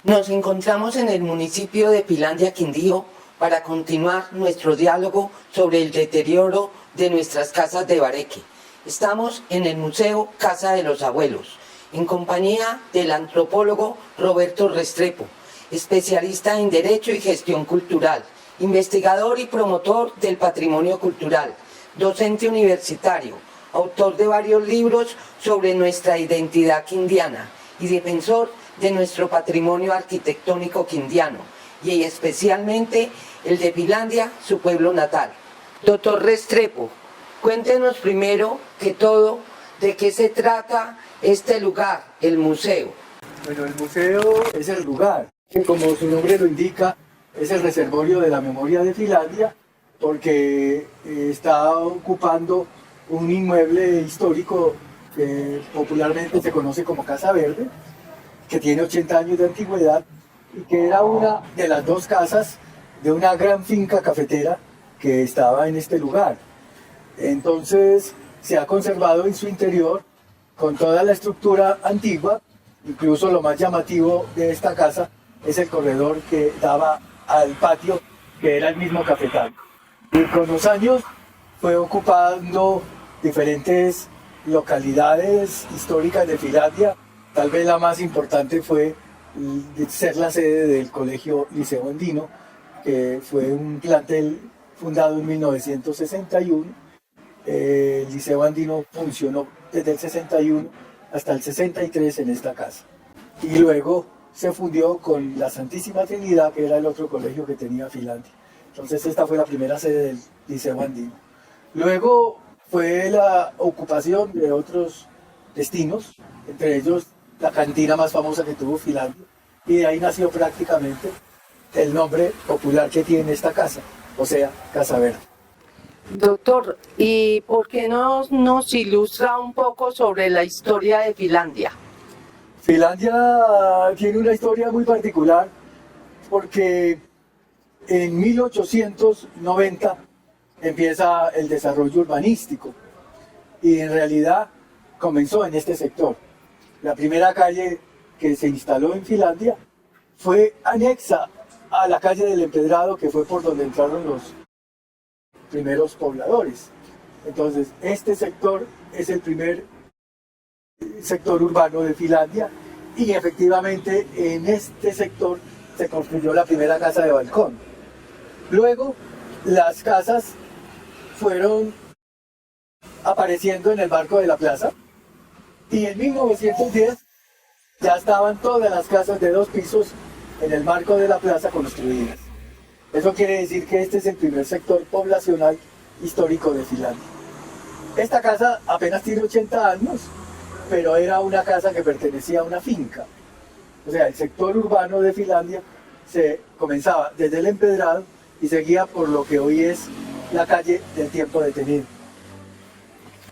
Nos encontramos en el municipio de Finlandia, Quindío, para continuar nuestro diálogo sobre el deterioro de nuestras casas de Bareque. Estamos en el Museo Casa de los Abuelos, en compañía del antropólogo Roberto Restrepo, especialista en Derecho y Gestión Cultural, investigador y promotor del patrimonio cultural, docente universitario, autor de varios libros sobre nuestra identidad quindiana y defensor de nuestro patrimonio arquitectónico quindiano, y especialmente el de Finlandia, su pueblo natal. Doctor Restrepo, cuéntenos primero que todo de qué se trata este lugar, el museo. Bueno, el museo es el lugar, que como su nombre lo indica, es el reservorio de la memoria de Finlandia, porque está ocupando un inmueble histórico que popularmente se conoce como Casa Verde, que tiene 80 años de antigüedad y que era una de las dos casas de una gran finca cafetera que estaba en este lugar. Entonces se ha conservado en su interior con toda la estructura antigua. Incluso lo más llamativo de esta casa es el corredor que daba al patio, que era el mismo cafetal. Y con los años fue ocupando diferentes localidades históricas de Finlandia. Tal vez la más importante fue ser la sede del Colegio Liceo Andino, que fue un plantel fundado en 1961. El Liceo Andino funcionó desde el 61 hasta el 63 en esta casa. Y luego se fundió con la Santísima Trinidad, que era el otro colegio que tenía Finlandia. Entonces esta fue la primera sede del Liceo Andino. Luego fue la ocupación de otros destinos, entre ellos la cantina más famosa que tuvo Finlandia, y de ahí nació prácticamente el nombre popular que tiene esta casa, o sea, Casa Verde. Doctor, ¿y por qué no nos ilustra un poco sobre la historia de Finlandia? Finlandia tiene una historia muy particular porque en 1890 empieza el desarrollo urbanístico y en realidad comenzó en este sector. La primera calle que se instaló en Finlandia fue anexa a la calle del Empedrado, que fue por donde entraron los primeros pobladores. Entonces, este sector es el primer sector urbano de Finlandia y efectivamente en este sector se construyó la primera casa de balcón. Luego, las casas fueron apareciendo en el marco de la plaza y en 1910 ya estaban todas las casas de 2 pisos en el marco de la plaza construidas. Eso quiere decir que este es el primer sector poblacional histórico de Finlandia. Esta casa apenas tiene 80 años, pero era una casa que pertenecía a una finca. O sea, el sector urbano de Finlandia se comenzaba desde el Empedrado y seguía por lo que hoy es la calle del Tiempo Detenido.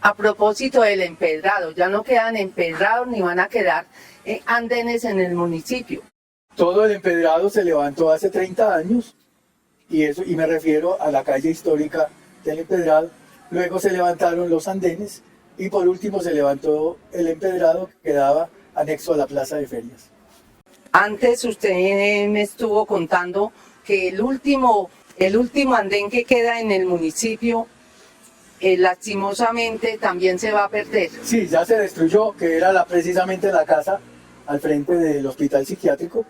A propósito del empedrado, ya no quedan empedrados ni van a quedar andenes en el municipio. Todo el empedrado se levantó hace 30 años y me refiero a la calle histórica del empedrado. Luego se levantaron los andenes y por último se levantó el empedrado que quedaba anexo a la plaza de ferias. Antes usted me estuvo contando que el último andén que queda en el municipio lastimosamente también se va a perder. Sí, ya se destruyó, que era precisamente la casa al frente del hospital psiquiátrico,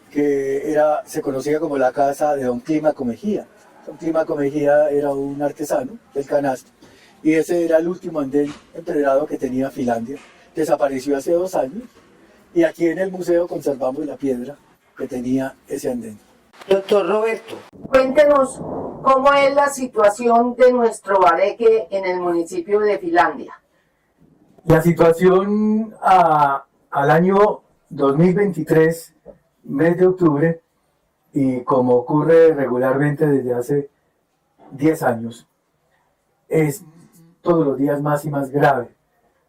que se conocía como la casa de don Clímaco Mejía. Don Clímaco Mejía era un artesano del canasto y ese era el último andén empedrado que tenía Finlandia. Desapareció hace 2 años y aquí en el museo conservamos la piedra que tenía ese andén. Doctor Roberto, cuéntenos cómo es la situación de nuestro Bareque en el municipio de Finlandia. La situación al año 2023, mes de octubre, y como ocurre regularmente desde hace 10 años, es todos los días más y más grave,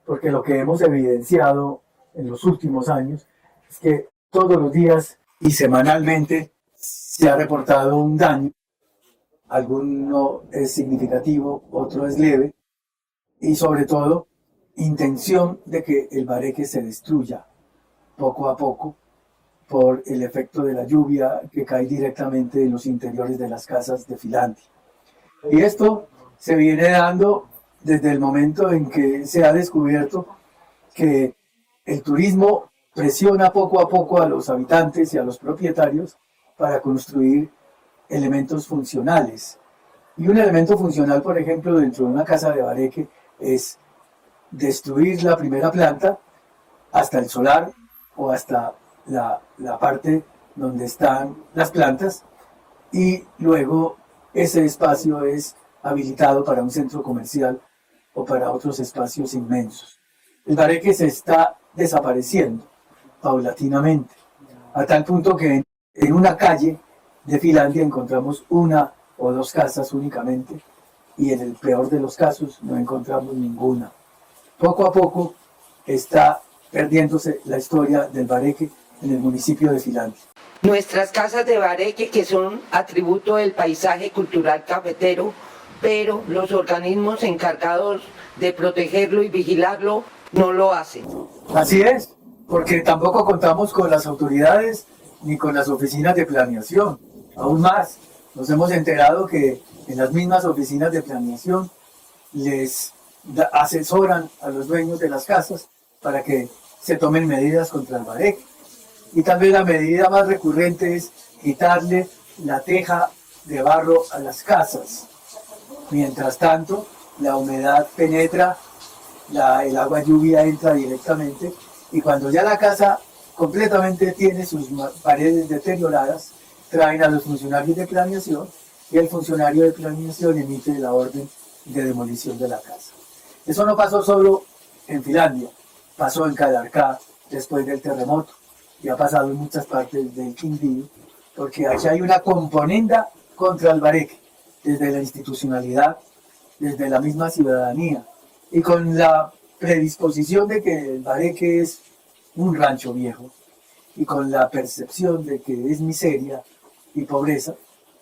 porque lo que hemos evidenciado en los últimos años es que todos los días y semanalmente se ha reportado un daño. Alguno es significativo, otro es leve, y sobre todo intención de que el Bareque se destruya poco a poco por el efecto de la lluvia que cae directamente en los interiores de las casas de Finlandia. Y esto se viene dando desde el momento en que se ha descubierto que el turismo presiona poco a poco a los habitantes y a los propietarios para construir elementos funcionales. Y un elemento funcional, por ejemplo, dentro de una casa de bareque es destruir la primera planta hasta el solar o hasta la parte donde están las plantas, y luego ese espacio es habilitado para un centro comercial o para otros espacios inmensos. El bareque se está desapareciendo paulatinamente, a tal punto que en una calle de Finlandia encontramos una o dos casas únicamente, y en el peor de los casos no encontramos ninguna. Poco a poco está perdiéndose la historia del bareque en el municipio de Finlandia. Nuestras casas de bareque, que son atributo del paisaje cultural cafetero, pero los organismos encargados de protegerlo y vigilarlo no lo hacen. Así es, porque tampoco contamos con las autoridades ni con las oficinas de planeación. Aún más, nos hemos enterado que en las mismas oficinas de planeación les asesoran a los dueños de las casas para que se tomen medidas contra el bareque. Y tal vez la medida más recurrente es quitarle la teja de barro a las casas. Mientras tanto, la humedad penetra, el agua lluvia entra directamente, y cuando ya la casa completamente tiene sus paredes deterioradas, traen a los funcionarios de planeación, y el funcionario de planeación emite la orden de demolición de la casa. Eso no pasó solo en Finlandia, pasó en Calarcá después del terremoto, y ha pasado en muchas partes del Quindío, porque aquí hay una componenda contra el bareque, desde la institucionalidad, desde la misma ciudadanía, y con la predisposición de que el bareque es un rancho viejo, y con la percepción de que es miseria y pobreza,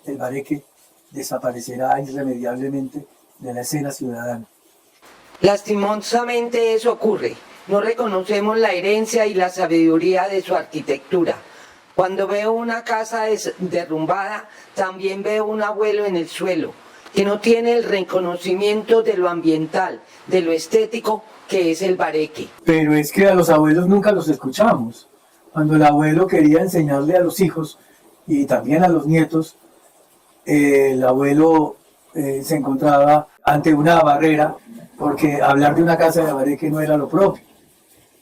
el bareque desaparecerá irremediablemente de la escena ciudadana. Lastimosamente eso ocurre. No reconocemos la herencia y la sabiduría de su arquitectura. Cuando veo una casa derrumbada, también veo un abuelo en el suelo, que no tiene el reconocimiento de lo ambiental, de lo estético que es el bareque. Pero es que a los abuelos nunca los escuchamos. Cuando el abuelo quería enseñarle a los hijos y también a los nietos, el abuelo se encontraba ante una barrera, porque hablar de una casa de bareque no era lo propio.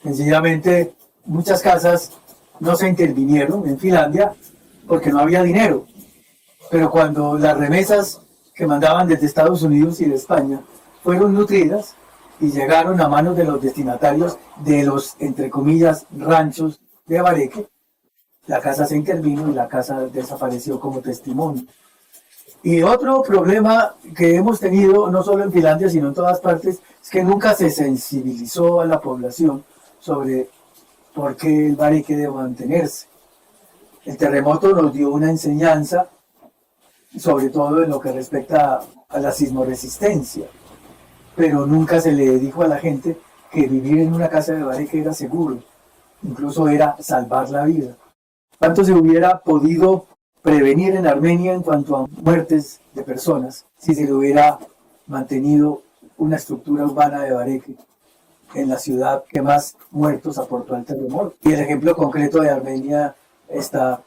Sencillamente, muchas casas no se intervinieron en Finlandia porque no había dinero. Pero cuando las remesas que mandaban desde Estados Unidos y de España fueron nutridas y llegaron a manos de los destinatarios de los, entre comillas, ranchos de bareque, la casa se intervino y la casa desapareció como testimonio. Y otro problema que hemos tenido, no solo en Finlandia, sino en todas partes, es que nunca se sensibilizó a la población sobre por qué el bareque debe mantenerse. El terremoto nos dio una enseñanza, sobre todo en lo que respecta a la sismoresistencia, pero nunca se le dijo a la gente que vivir en una casa de bareque era seguro, incluso era salvar la vida. ¿Cuánto se hubiera podido prevenir en Armenia en cuanto a muertes de personas si se le hubiera mantenido una estructura urbana de bareque en la ciudad que más muertos aportó al terremoto? Y el ejemplo concreto de Armenia está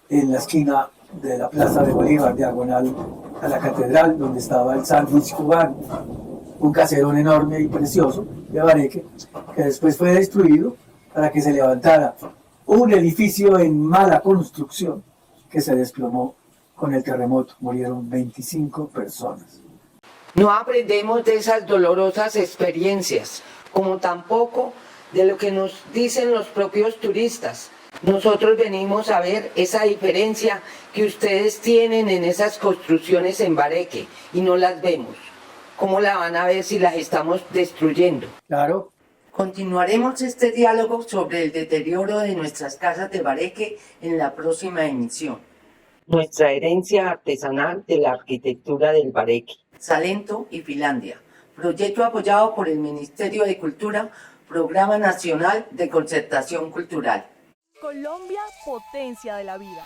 en la esquina de la Plaza de Bolívar, diagonal a la catedral, donde estaba el sándwich cubano, un caserón enorme y precioso de bareque, que después fue destruido para que se levantara un edificio en mala construcción que se desplomó con el terremoto. Murieron 25 personas. No aprendemos de esas dolorosas experiencias, como tampoco de lo que nos dicen los propios turistas. Nosotros venimos a ver esa diferencia que ustedes tienen en esas construcciones en bareque y no las vemos. ¿Cómo la van a ver si las estamos destruyendo? Claro. Continuaremos este diálogo sobre el deterioro de nuestras casas de bareque en la próxima emisión. Nuestra herencia artesanal de la arquitectura del bareque. Salento y Finlandia. Proyecto apoyado por el Ministerio de Cultura, Programa Nacional de Concertación Cultural. Colombia, potencia de la vida.